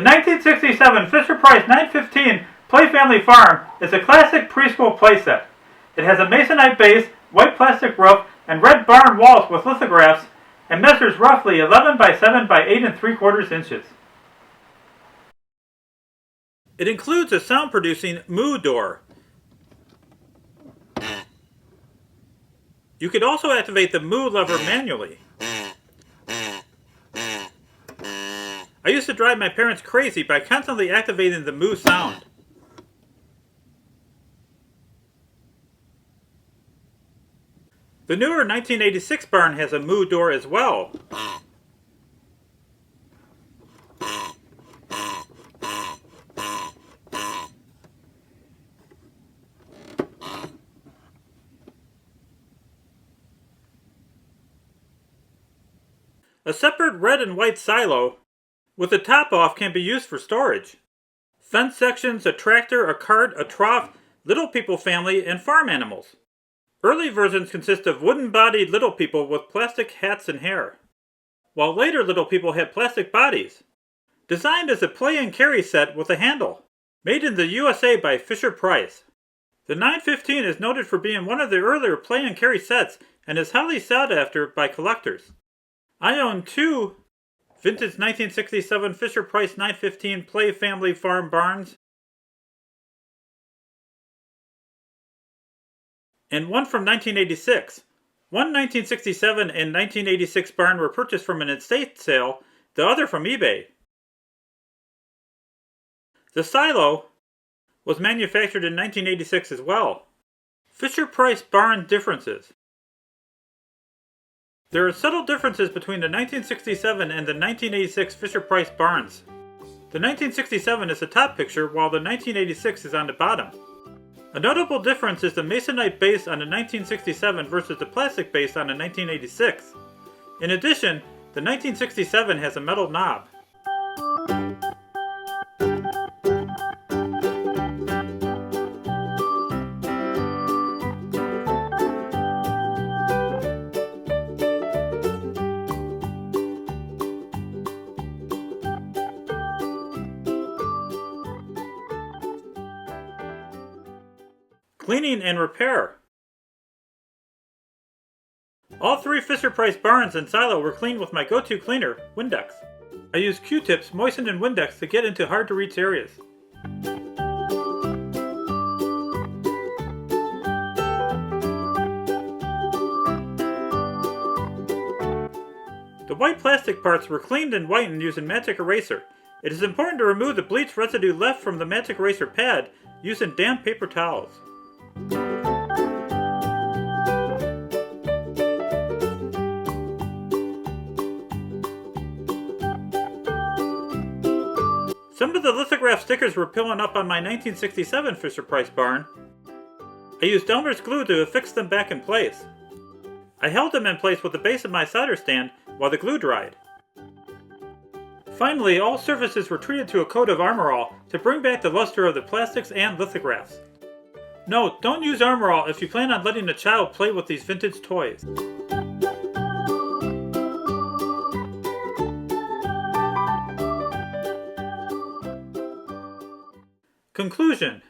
The 1967 Fisher-Price 915 Play Family Farm is a classic preschool playset. It has a masonite base, white plastic roof, and red barn walls with lithographs, and measures roughly 11 by 7 by 8 3/4 inches. It includes a sound-producing moo door. You could also activate the moo lever manually. I used to drive my parents crazy by constantly activating the moo sound. The newer 1986 barn has a moo door as well. A separate red and white silo with the top off can be used for storage. Fence sections, a tractor, a cart, a trough, Little People family, and farm animals. Early versions consist of wooden-bodied Little People with plastic hats and hair, while later Little People had plastic bodies. Designed as a play and carry set with a handle. Made in the USA by Fisher-Price. The 915 is noted for being one of the earlier play and carry sets and is highly sought after by collectors. I own two vintage 1967 Fisher-Price 915 Play Family Farm barns and one from 1986. One 1967 and 1986 barn were purchased from an estate sale, the other from eBay. The silo was manufactured in 1986 as well. Fisher-Price barn differences. There are subtle differences between the 1967 and the 1986 Fisher-Price barns. The 1967 is the top picture, while the 1986 is on the bottom. A notable difference is the masonite base on the 1967 versus the plastic base on the 1986. In addition, the 1967 has a metal knob. Cleaning and repair. All three Fisher-Price barns and silo were cleaned with my go-to cleaner, Windex. I use Q-tips moistened in Windex to get into hard-to-reach areas. The white plastic parts were cleaned and whitened using magic eraser. It is important to remove the bleach residue left from the magic eraser pad using damp paper towels. Some of the lithograph stickers were peeling up on my 1967 Fisher-Price barn. I used Elmer's glue to affix them back in place. I held them in place with the base of my solder stand while the glue dried. Finally, all surfaces were treated to a coat of Armor All to bring back the luster of the plastics and lithographs. Note, don't use Armor All if you plan on letting a child play with these vintage toys. Conclusion.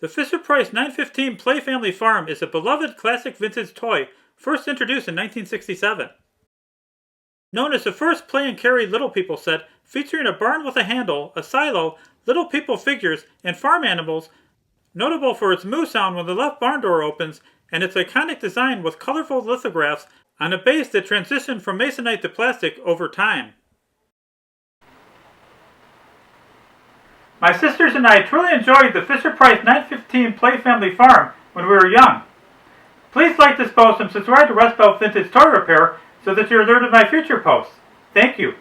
The Fisher-Price 915 Play Family Farm is a beloved classic vintage toy first introduced in 1967. Known as the first play and carry Little People set featuring a barn with a handle, a silo, Little People figures, and farm animals, notable for its moo sound when the left barn door opens and its iconic design with colorful lithographs on a base that transitioned from masonite to plastic over time. My sisters and I truly enjoyed the Fisher-Price 915 Play Family Farm when we were young. Please like this post and subscribe to Rust Belt Vintage Toy Repair so that you're alerted of my future posts. Thank you.